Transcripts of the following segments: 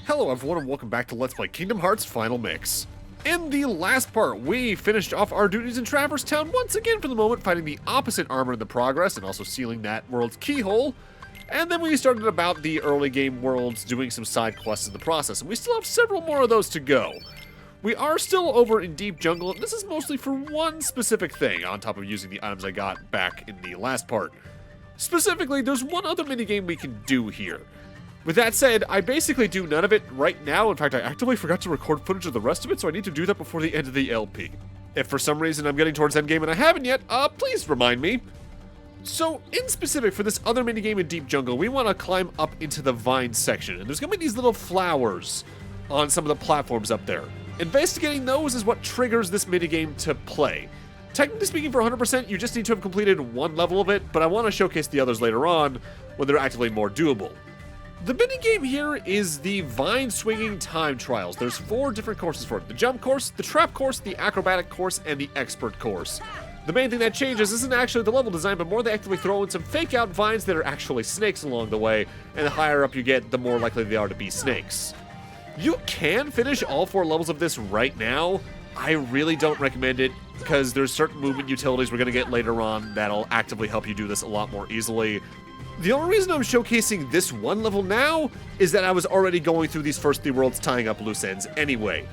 Hello everyone and welcome back to Let's Play Kingdom Hearts Final Mix. In the last part, we finished off our duties in Traverse Town once again for the moment, fighting the opposite armor in the progress and also sealing that world's keyhole. And then we started about the early game worlds, doing some side quests in the process, and we still have several more of those to go. We are still over in Deep Jungle, and this is mostly for one specific thing, on top of using the items I got back in the last part. Specifically, there's one other minigame we can do here. With that said, I basically do none of it right now. In fact, I actively forgot to record footage of the rest of it, so I need to do that before the end of the LP. If for some reason I'm getting towards endgame and I haven't yet, please remind me. So, in specific, for this other minigame in Deep Jungle, we want to climb up into the vine section, and there's going to be these little flowers on some of the platforms up there. Investigating those is what triggers this minigame to play. Technically speaking, for 100%, you just need to have completed one level of it, but I want to showcase the others later on when they're actively more doable. The minigame here is the Vine Swinging Time Trials. There's 4 different courses for it. The Jump Course, the Trap Course, the Acrobatic Course, and the Expert Course. The main thing that changes isn't actually the level design, but more they actively throw in some fake-out vines that are actually snakes along the way, and the higher up you get, the more likely they are to be snakes. You can finish all 4 levels of this right now. I really don't recommend it, because there's certain movement utilities we're going to get later on that'll actively help you do this a lot more easily. The only reason I'm showcasing this one level now is that I was already going through these first 3 worlds tying up loose ends anyway.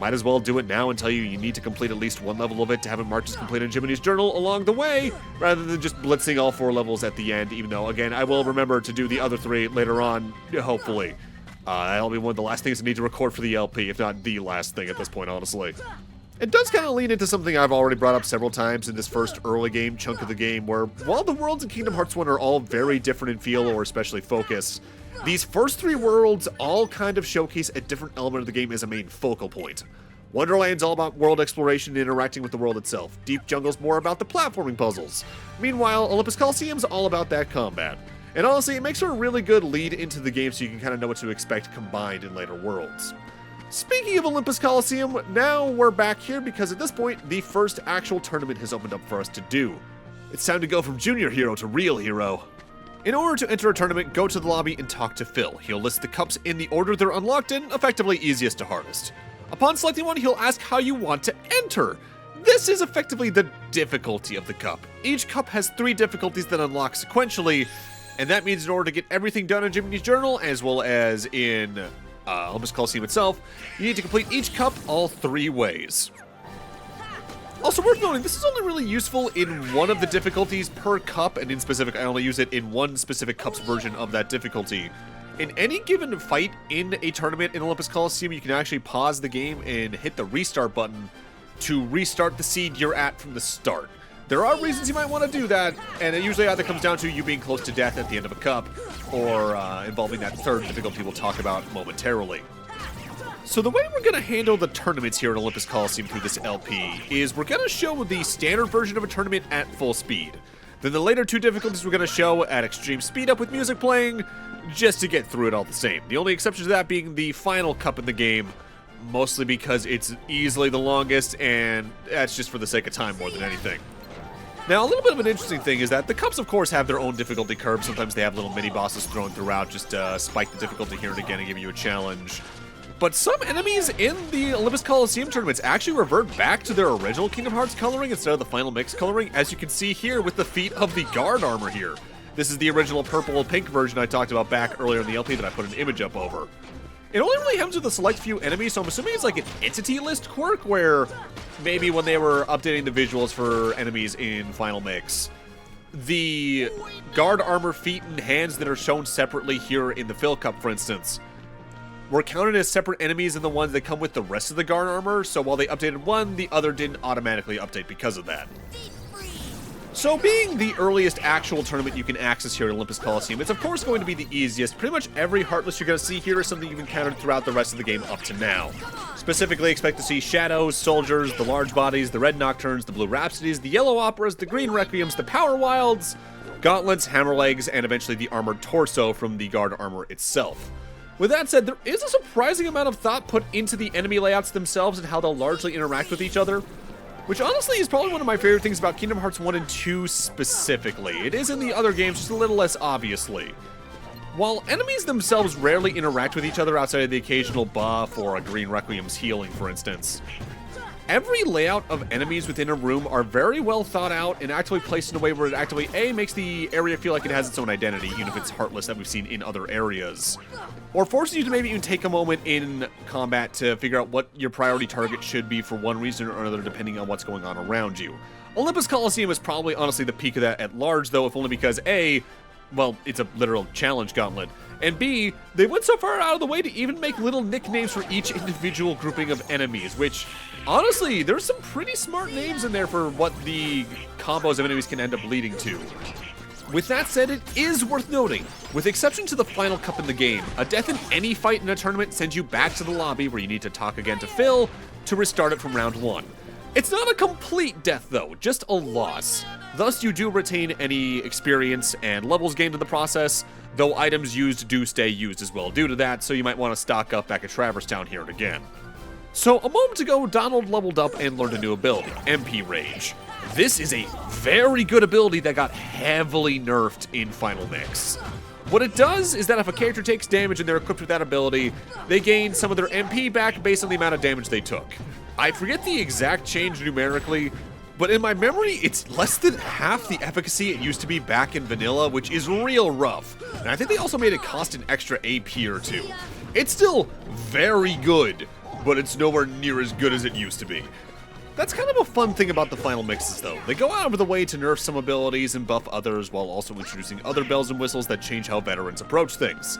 Might as well do it now and tell you need to complete at least one level of it to have it marked as complete in Jiminy's journal along the way, rather than just blitzing all 4 levels at the end, even though, again, I will remember to do the other 3 later on, hopefully. That'll be one of the last things I need to record for the LP, if not the last thing at this point, honestly. It does kind of lean into something I've already brought up several times in this first early game chunk of the game, where while the worlds in Kingdom Hearts 1 are all very different in feel or especially focus, these first 3 worlds all kind of showcase a different element of the game as a main focal point. Wonderland's all about world exploration and interacting with the world itself. Deep Jungle's more about the platforming puzzles. Meanwhile, Olympus Coliseum's all about that combat. And honestly, it makes for a really good lead into the game so you can kind of know what to expect combined in later worlds. Speaking of Olympus Coliseum, now we're back here because at this point, the first actual tournament has opened up for us to do. It's time to go from junior hero to real hero. In order to enter a tournament, go to the lobby and talk to Phil. He'll list the cups in the order they're unlocked in, effectively easiest to hardest. Upon selecting one, he'll ask how you want to enter. This is effectively the difficulty of the cup. Each cup has 3 difficulties that unlock sequentially, and that means in order to get everything done in Jiminy's journal, as well as in Olympus Coliseum itself, you need to complete each cup all 3 ways. Also worth noting, this is only really useful in one of the difficulties per cup, and in specific, I only use it in one specific cup's version of that difficulty. In any given fight in a tournament in Olympus Coliseum, you can actually pause the game and hit the restart button to restart the seed you're at from the start. There are reasons you might want to do that, and it usually either comes down to you being close to death at the end of a cup, or involving that 3rd difficulty we'll talk about momentarily. So the way we're going to handle the tournaments here at Olympus Coliseum through this LP is we're going to show the standard version of a tournament at full speed. Then the later 2 difficulties we're going to show at extreme speed up with music playing, just to get through it all the same. The only exception to that being the final cup in the game, mostly because it's easily the longest, and that's just for the sake of time more than anything. Now, a little bit of an interesting thing is that the cups, of course, have their own difficulty curves. Sometimes they have little mini-bosses thrown throughout just to spike the difficulty here and again and give you a challenge. But some enemies in the Olympus Coliseum tournaments actually revert back to their original Kingdom Hearts coloring instead of the final mix coloring, as you can see here with the feat of the guard armor here. This is the original purple-pink version I talked about back earlier in the LP that I put an image up over. It only really happens with a select few enemies, so I'm assuming it's like an entity list quirk where maybe when they were updating the visuals for enemies in Final Mix, the guard armor feet and hands that are shown separately here in the Phil Cup, for instance, were counted as separate enemies than the ones that come with the rest of the guard armor, so while they updated one, the other didn't automatically update because of that. So being the earliest actual tournament you can access here at Olympus Coliseum, it's of course going to be the easiest. Pretty much every Heartless you're going to see here is something you've encountered throughout the rest of the game up to now. Specifically, expect to see Shadows, Soldiers, the Large Bodies, the Red Nocturnes, the Blue Rhapsodies, the Yellow Operas, the Green Requiems, the Power Wilds, Gauntlets, Hammerlegs, and eventually the Armored Torso from the guard armor itself. With that said, there is a surprising amount of thought put into the enemy layouts themselves and how they'll largely interact with each other. which honestly is probably one of my favorite things about Kingdom Hearts 1 and 2 specifically. It is in the other games, just a little less obviously. While enemies themselves rarely interact with each other outside of the occasional buff or a Green Requiem's healing, for instance, every layout of enemies within a room are very well thought out and actively placed in a way where it actively, A, makes the area feel like it has its own identity, even if it's heartless that we've seen in other areas, or forces you to maybe even take a moment in combat to figure out what your priority target should be for one reason or another depending on what's going on around you. Olympus Coliseum is probably honestly the peak of that at large, though, if only because A, well, it's a literal challenge gauntlet, and B, they went so far out of the way to even make little nicknames for each individual grouping of enemies, which, honestly, there's some pretty smart names in there for what the combos of enemies can end up leading to. With that said, it is worth noting, with exception to the final cup in the game, a death in any fight in a tournament sends you back to the lobby where you need to talk again to Phil to restart it from round 1. It's not a complete death though, just a loss. Thus you do retain any experience and levels gained in the process, though items used do stay used as well due to that, so you might want to stock up back at Traverse Town here and again. So a moment ago, Donald leveled up and learned a new ability, MP Rage. This is a very good ability that got heavily nerfed in Final Mix. What it does is that if a character takes damage and they're equipped with that ability, they gain some of their MP back based on the amount of damage they took. I forget the exact change numerically, but in my memory, it's less than half the efficacy it used to be back in vanilla, which is real rough. And I think they also made it cost an extra AP or two. It's still very good, but it's nowhere near as good as it used to be. That's kind of a fun thing about the final mixes though. They go out of the way to nerf some abilities and buff others while also introducing other bells and whistles that change how veterans approach things.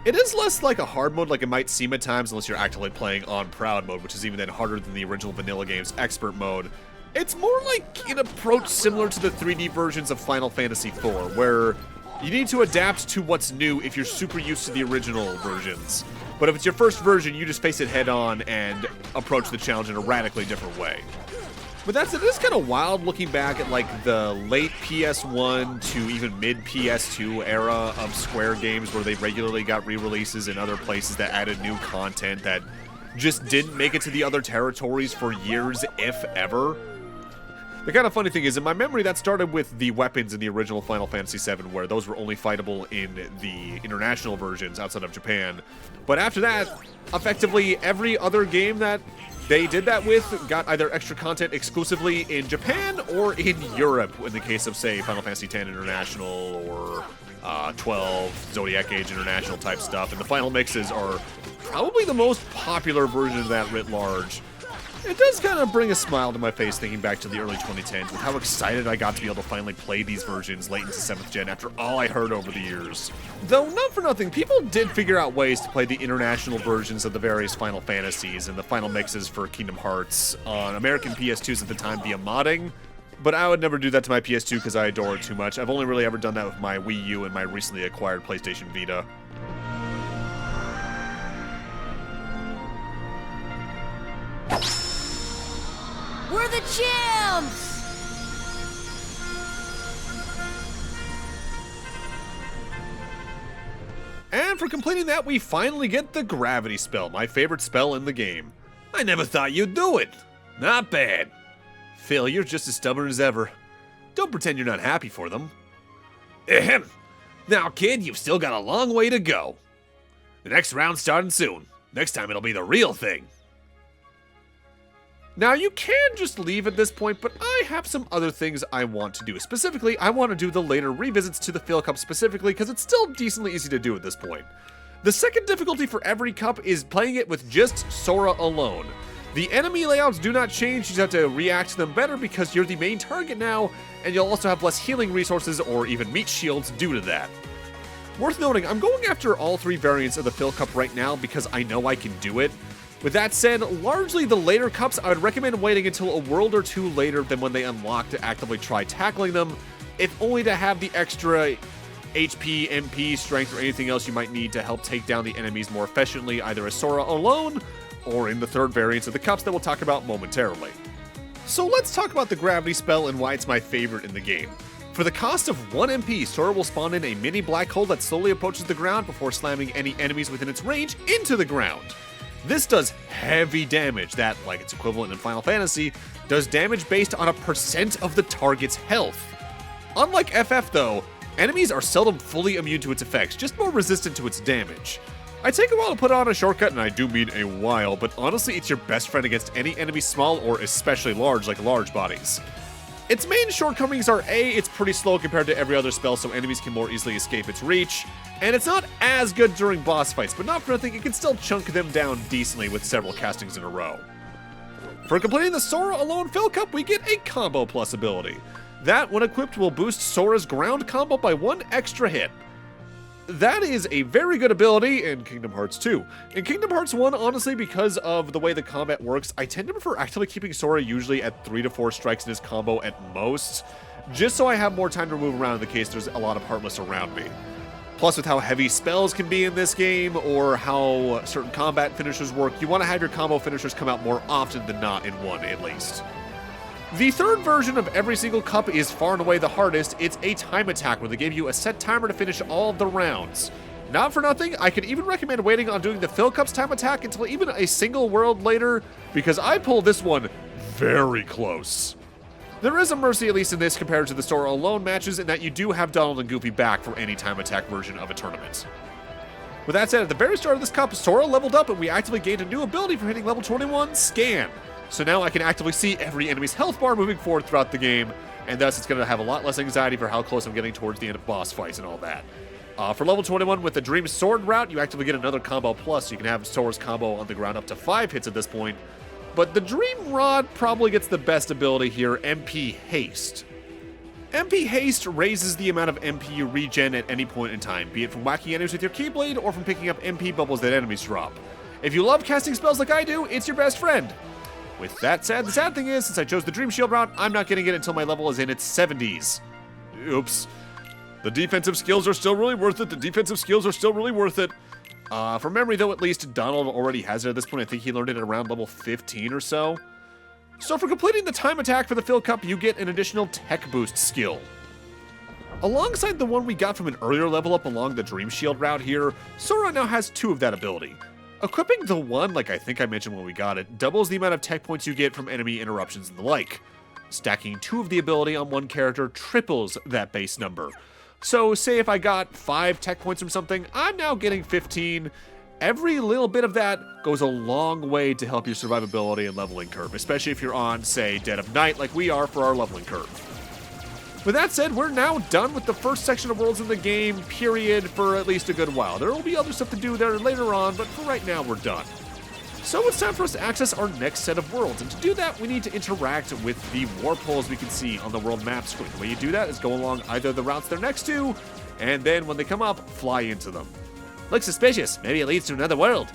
It is less like a hard mode like it might seem at times unless you're actively playing on proud mode, which is even then harder than the original vanilla game's expert mode. It's more like an approach similar to the 3D versions of Final Fantasy IV, where you need to adapt to what's new if you're super used to the original versions. But if it's your first version, you just face it head on and approach the challenge in a radically different way. But that's it. It is kind of wild looking back at like the late PS1 to even mid PS2 era of Square games where they regularly got re-releases in other places that added new content that just didn't make it to the other territories for years, if ever. The kind of funny thing is, in my memory, that started with the weapons in the original Final Fantasy VII, where those were only fightable in the international versions outside of Japan. But after that, effectively every other game that they did that with got either extra content exclusively in Japan or in Europe, in the case of, say, Final Fantasy X International or 12, Zodiac Age International type stuff. And the final mixes are probably the most popular version of that writ large. It does kind of bring a smile to my face thinking back to the early 2010s with how excited I got to be able to finally play these versions late into 7th gen after all I heard over the years. Though, not for nothing, people did figure out ways to play the international versions of the various Final Fantasies and the final mixes for Kingdom Hearts on American PS2s at the time via modding, but I would never do that to my PS2 because I adore it too much. I've only really ever done that with my Wii U and my recently acquired PlayStation Vita. We're the champs! And for completing that, we finally get the Gravity Spell, my favorite spell in the game. I never thought you'd do it. Not bad. Phil, you're just as stubborn as ever. Don't pretend you're not happy for them. Ahem. Now, kid, you've still got a long way to go. The next round's starting soon. Next time it'll be the real thing. Now, you can just leave at this point, but I have some other things I want to do. Specifically, I want to do the later revisits to the Phil Cup specifically, because it's still decently easy to do at this point. The second difficulty for every cup is playing it with just Sora alone. The enemy layouts do not change, you just have to react to them better because you're the main target now, and you'll also have less healing resources or even meat shields due to that. Worth noting, I'm going after all three variants of the Phil Cup right now because I know I can do it. With that said, largely the later cups, I would recommend waiting until a world or two later than when they unlock to actively try tackling them, if only to have the extra HP, MP, strength, or anything else you might need to help take down the enemies more efficiently, either as Sora alone, or in the third variants of the cups that we'll talk about momentarily. So let's talk about the Gravity Spell and why it's my favorite in the game. For the cost of 1 MP, Sora will spawn in a mini black hole that slowly approaches the ground before slamming any enemies within its range into the ground. This does heavy damage that, like its equivalent in Final Fantasy, does damage based on a percent of the target's health. Unlike FF though, Enemies are seldom fully immune to its effects, just more resistant to its damage. I take a while to put on a shortcut, and I do mean a while, but honestly it's your best friend against any enemy small or especially large, like large bodies. Its main shortcomings are A, it's pretty slow compared to every other spell, so enemies can more easily escape its reach, and it's not as good during boss fights, but not for nothing, it can still chunk them down decently with several castings in a row. For completing the Sora Alone Fill Cup, we get a Combo Plus ability. That, when equipped, will boost Sora's ground combo by 1 extra hit. That is a very good ability in Kingdom Hearts 2. In Kingdom Hearts 1, honestly, because of the way the combat works, I tend to prefer actively keeping Sora usually at 3 to 4 strikes in his combo at most, just so I have more time to move around in the case there's a lot of Heartless around me. Plus, with how heavy spells can be in this game, or how certain combat finishers work, you want to have your combo finishers come out more often than not in one, at least. The third version of every single cup is far and away the hardest. It's a time attack where they give you a set timer to finish all of the rounds. Not for nothing, I could even recommend waiting on doing the Fill Cup's time attack until even a single world later, because I pulled this one very close. There is a mercy, at least in this, compared to the Sora Alone matches, in that you do have Donald and Goofy back for any time attack version of a tournament. With that said, at the very start of this cup, Sora leveled up and we actively gained a new ability for hitting level 21, Scan. So now I can actively see every enemy's health bar moving forward throughout the game, and thus it's going to have a lot less anxiety for how close I'm getting towards the end of boss fights and all that. For level 21, with the Dream Sword route, you actively get another combo plus, so you can have Sora's combo on the ground up to 5 hits at this point. But the Dream Rod probably gets the best ability here, MP Haste. MP Haste raises the amount of MP you regen at any point in time, be it from whacking enemies with your Keyblade or from picking up MP bubbles that enemies drop. If you love casting spells like I do, it's your best friend. With that said, the sad thing is, since I chose the Dream Shield route, I'm not getting it until my level is in its 70s. Oops. The defensive skills are still really worth it. From memory though, at least, Donald already has it at this point. I think he learned it at around level 15 or so. So for completing the time attack for the Fill Cup, you get an additional Tech Boost skill. Alongside the one we got from an earlier level up along the Dream Shield route here, Sora now has 2 of that ability. Equipping the one, like I think I mentioned when we got it, doubles the amount of tech points you get from enemy interruptions and the like. Stacking 2 of the ability on one character triples that base number. So say if I got 5 tech points from something, I'm now getting 15. Every little bit of that goes a long way to help your survivability and leveling curve, especially if you're on, say, Dead of Night like we are for our leveling curve. With that said, we're now done with the first section of worlds in the game, period, for at least a good while. There will be other stuff to do there later on, but for right now, we're done. So it's time for us to access our next set of worlds, and to do that, we need to interact with the warp holes we can see on the world map screen. The way you do that is go along either of the routes they're next to, and then when they come up, fly into them. Looks suspicious. Maybe it leads to another world.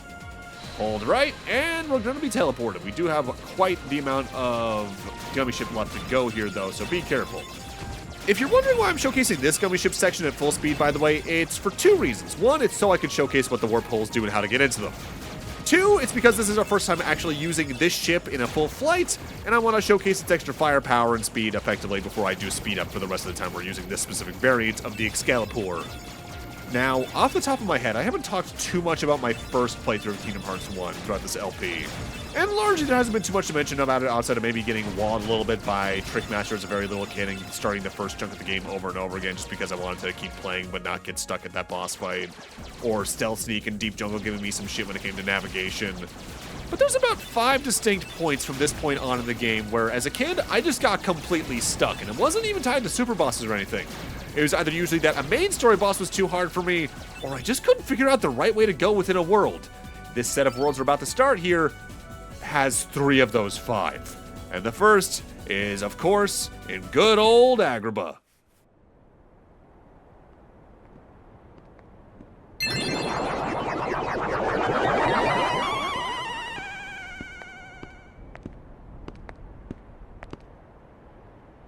Hold right, and we're going to be teleported. We do have quite the amount of gummy ship left to go here, though, so be careful. If you're wondering why I'm showcasing this gummy ship section at full speed, by the way, it's for 2 reasons. 1, it's so I can showcase what the warp holes do and how to get into them. 2, it's because this is our first time actually using this ship in a full flight, and I want to showcase its extra firepower and speed effectively before I do speed up for the rest of the time we're using this specific variant of the Excalibur. Now, off the top of my head, I haven't talked too much about my first playthrough of Kingdom Hearts 1 throughout this LP. And largely there hasn't been too much to mention about it outside of maybe getting walled a little bit by Trickmaster as a very little kid and starting the first chunk of the game over and over again just because I wanted to keep playing but not get stuck at that boss fight. Or Stealth Sneak and Deep Jungle giving me some shit when it came to navigation. But there's about 5 distinct points from this point on in the game where, as a kid, I just got completely stuck, and it wasn't even tied to super bosses or anything. It was either usually that a main story boss was too hard for me, or I just couldn't figure out the right way to go within a world. This set of worlds we're about to start here has 3 of those 5. And the first is, of course, in good old Agrabah.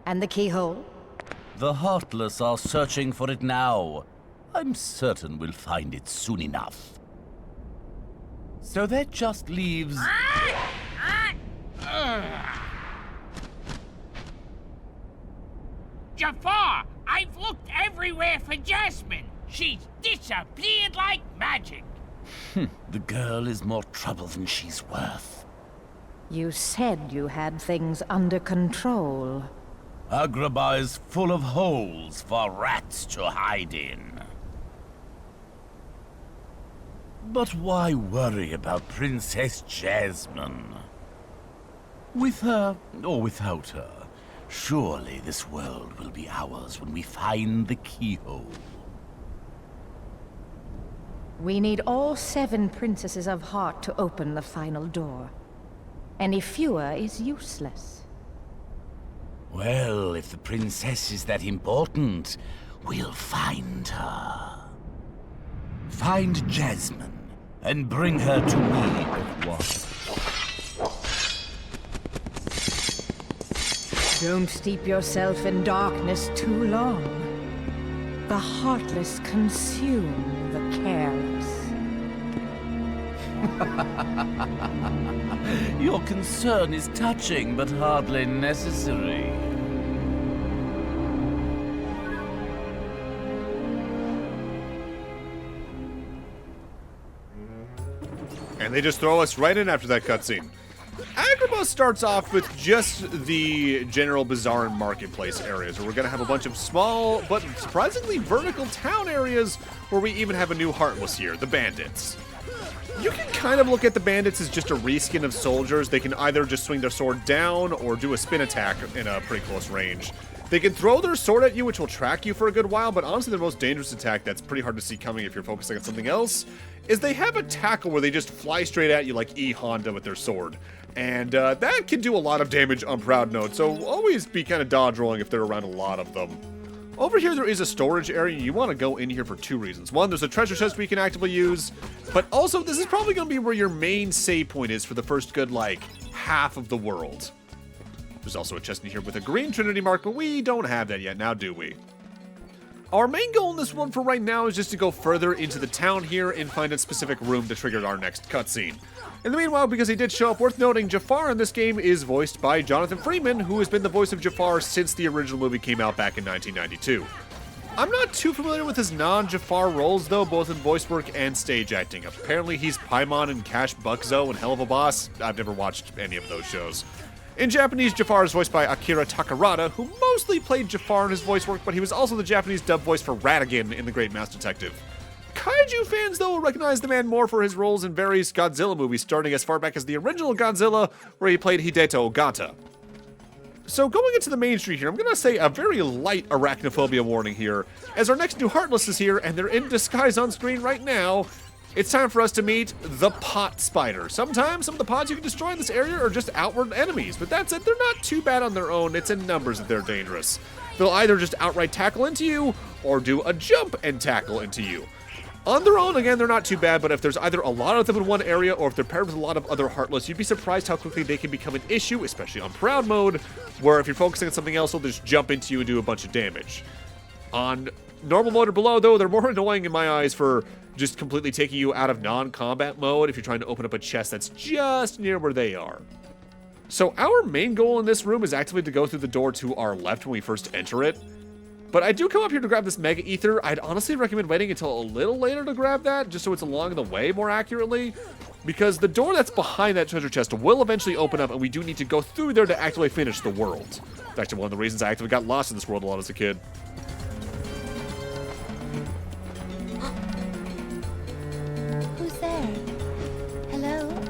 And the keyhole? The Heartless are searching for it now. I'm certain we'll find it soon enough. So that just leaves... Jafar, I've looked everywhere for Jasmine. She's disappeared like magic. The girl is more trouble than she's worth. You said you had things under control. Agrabah is full of holes for rats to hide in. But why worry about Princess Jasmine? With her or without her, surely this world will be ours when we find the keyhole. We need all 7 princesses of heart to open the final door. Any fewer is useless. Well, if the princess is that important, we'll find her. Find Jasmine and bring her to me at once. Don't steep yourself in darkness too long. The heartless consume the careless. Your concern is touching, but hardly necessary. And they just throw us right in after that cutscene. Agrabah starts off with just the general bazaar and marketplace areas, where we're going to have a bunch of small, but surprisingly vertical town areas, where we even have a new Heartless here, the Bandits. You can kind of look at the Bandits as just a reskin of soldiers. They can either just swing their sword down or do a spin attack in a pretty close range. They can throw their sword at you, which will track you for a good while, but honestly the most dangerous attack that's pretty hard to see coming if you're focusing on something else is they have a tackle where they just fly straight at you like E Honda with their sword. And that can do a lot of damage on Proud Note, so always be kind of dodge rolling if there are around a lot of them. Over here there is a storage area. You want to go in here for 2 reasons. One, there's a treasure chest we can actively use, but also this is probably going to be where your main save point is for the first good, like, half of the world. There's also a chest in here with a green Trinity mark, but we don't have that yet, now do we? Our main goal in this one for right now is just to go further into the town here and find a specific room to trigger our next cutscene. In the meanwhile, because he did show up, worth noting, Jafar in this game is voiced by Jonathan Freeman, who has been the voice of Jafar since the original movie came out back in 1992. I'm not too familiar with his non-Jafar roles, though, both in voice work and stage acting. Apparently he's Paimon in Cash Buckzo and Hell of a Boss. I've never watched any of those shows. In Japanese, Jafar is voiced by Akira Takarada, who mostly played Jafar in his voice work, but he was also the Japanese dub voice for Ratigan in The Great Mouse Detective. Kaiju fans, though, will recognize the man more for his roles in various Godzilla movies, starting as far back as the original Godzilla, where he played Hideto Ogata. So going into the main street here, I'm going to say a very light arachnophobia warning here, as our next new Heartless is here, and they're in disguise on screen right now. It's time for us to meet the Pot Spider. Sometimes some of the pods you can destroy in this area are just outward enemies, but that said, they're not too bad on their own. It's in numbers that they're dangerous. They'll either just outright tackle into you, or do a jump and tackle into you. On their own, again, they're not too bad, but if there's either a lot of them in one area, or if they're paired with a lot of other Heartless, you'd be surprised how quickly they can become an issue, especially on Proud Mode, where if you're focusing on something else, they'll just jump into you and do a bunch of damage. On normal mode or below, though, they're more annoying in my eyes for just completely taking you out of non-combat mode if you're trying to open up a chest that's just near where they are. So our main goal in this room is actually to go through the door to our left when we first enter it. But I do come up here to grab this Mega Ether. I'd honestly recommend waiting until a little later to grab that, just so it's along the way more accurately, because the door that's behind that treasure chest will eventually open up, and we do need to go through there to actually finish the world. It's actually one of the reasons I actually got lost in this world a lot as a kid. Who's there? Hello?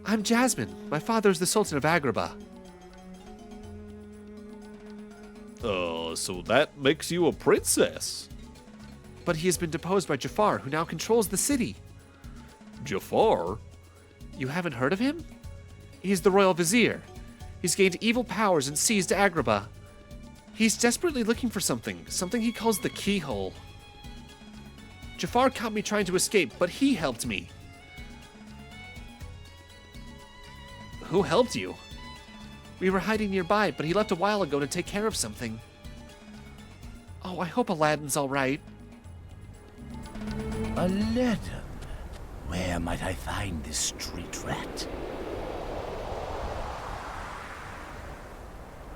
I'm Jasmine. My father's the Sultan of Agrabah. So that makes you a princess. But he has been deposed by Jafar, who now controls the city. Jafar? You haven't heard of him? He's the royal vizier. He's gained evil powers and seized Agrabah. He's desperately looking for something he calls the keyhole. Jafar caught me trying to escape, but he helped me. Who helped you? We were hiding nearby, but he left a while ago to take care of something. Oh, I hope Aladdin's all right. Aladdin? Where might I find this street rat?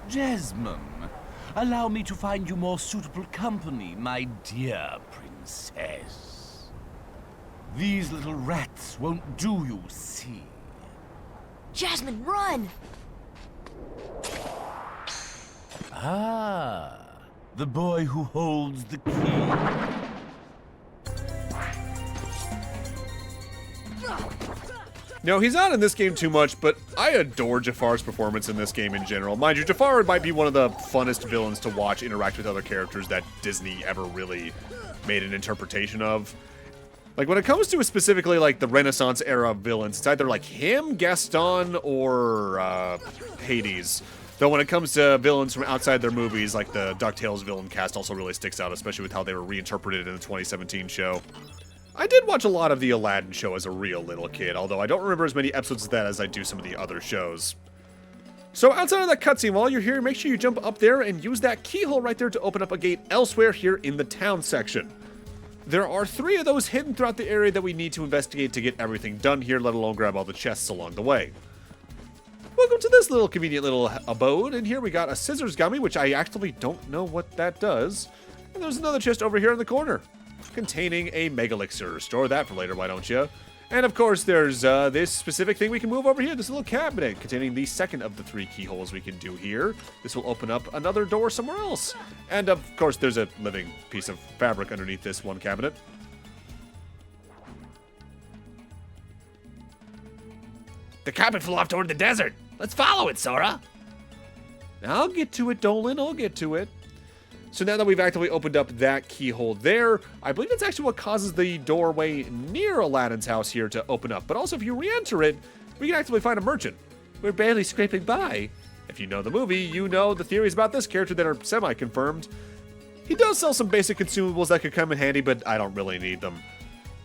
Jasmine, allow me to find you more suitable company, my dear princess. These little rats won't do, you see. Jasmine, run! Ah, the boy who holds the key. No, he's not in this game too much, but I adore Jafar's performance in this game in general. Mind you, Jafar might be one of the funnest villains to watch interact with other characters that Disney ever really made an interpretation of. Like, when it comes to specifically, like, the Renaissance era villains, it's either, like, him, Gaston, or Hades. Though when it comes to villains from outside their movies, like the DuckTales villain cast also really sticks out, especially with how they were reinterpreted in the 2017 show. I did watch a lot of the Aladdin show as a real little kid, although I don't remember as many episodes of that as I do some of the other shows. So outside of that cutscene, while you're here, make sure you jump up there and use that keyhole right there to open up a gate elsewhere here in the town section. There are 3 of those hidden throughout the area that we need to investigate to get everything done here, let alone grab all the chests along the way. Welcome to this little convenient little abode, and here we got a scissors gummy, which I actually don't know what that does. And there's another chest over here in the corner, containing a mega elixir. Store that for later, why don't you? And of course, there's this specific thing we can move over here, this little cabinet containing the second of the 3 keyholes we can do here. This will open up another door somewhere else. And of course, there's a living piece of fabric underneath this one cabinet. The carpet flew off toward the desert. Let's follow it, Sora. I'll get to it, Dolan, I'll get to it. So now that we've actively opened up that keyhole there, I believe that's actually what causes the doorway near Aladdin's house here to open up. But also, if you re-enter it, we can actively find a merchant. We're barely scraping by. If you know the movie, you know the theories about this character that are semi-confirmed. He does sell some basic consumables that could come in handy, but I don't really need them.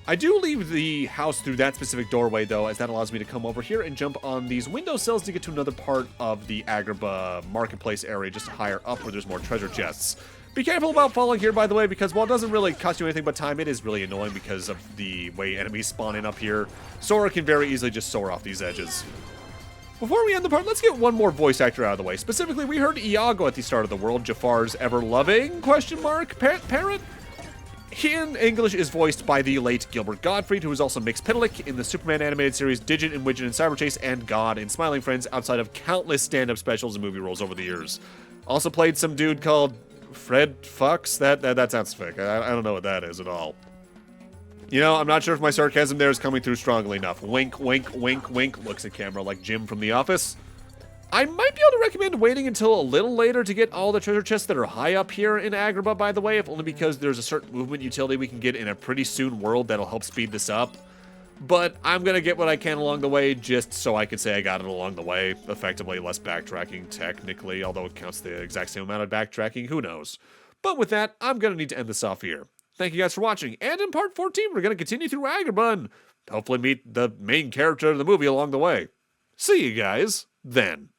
I do leave the house through that specific doorway, though, as that allows me to come over here and jump on these windowsills to get to another part of the Agrabah marketplace area just higher up where there's more treasure chests. Be careful about falling here, by the way, because while it doesn't really cost you anything but time, it is really annoying because of the way enemies spawn in up here. Sora can very easily just soar off these edges. Before we end the part, let's get one more voice actor out of the way. Specifically, we heard Iago at the start of the world, Jafar's ever-loving, parrot? He in English is voiced by the late Gilbert Gottfried, who is also Mix Pitalik in the Superman animated series Digit and Widget in Cyberchase and God in Smiling Friends, outside of countless stand-up specials and movie roles over the years. Also played some dude called Fred Fox? That sounds fake. I don't know what that is at all. You know, I'm not sure if my sarcasm there is coming through strongly enough. Wink, wink, wink, wink, looks at camera like Jim from The Office. I might be able to recommend waiting until a little later to get all the treasure chests that are high up here in Agrabah, by the way, if only because there's a certain movement utility we can get in a pretty soon world that'll help speed this up. But I'm going to get what I can along the way just so I can say I got it along the way. Effectively, less backtracking, technically, although it counts the exact same amount of backtracking, who knows. But with that, I'm going to need to end this off here. Thank you guys for watching, and in part 14, we're going to continue through Agrabah and hopefully meet the main character of the movie along the way. See you guys then.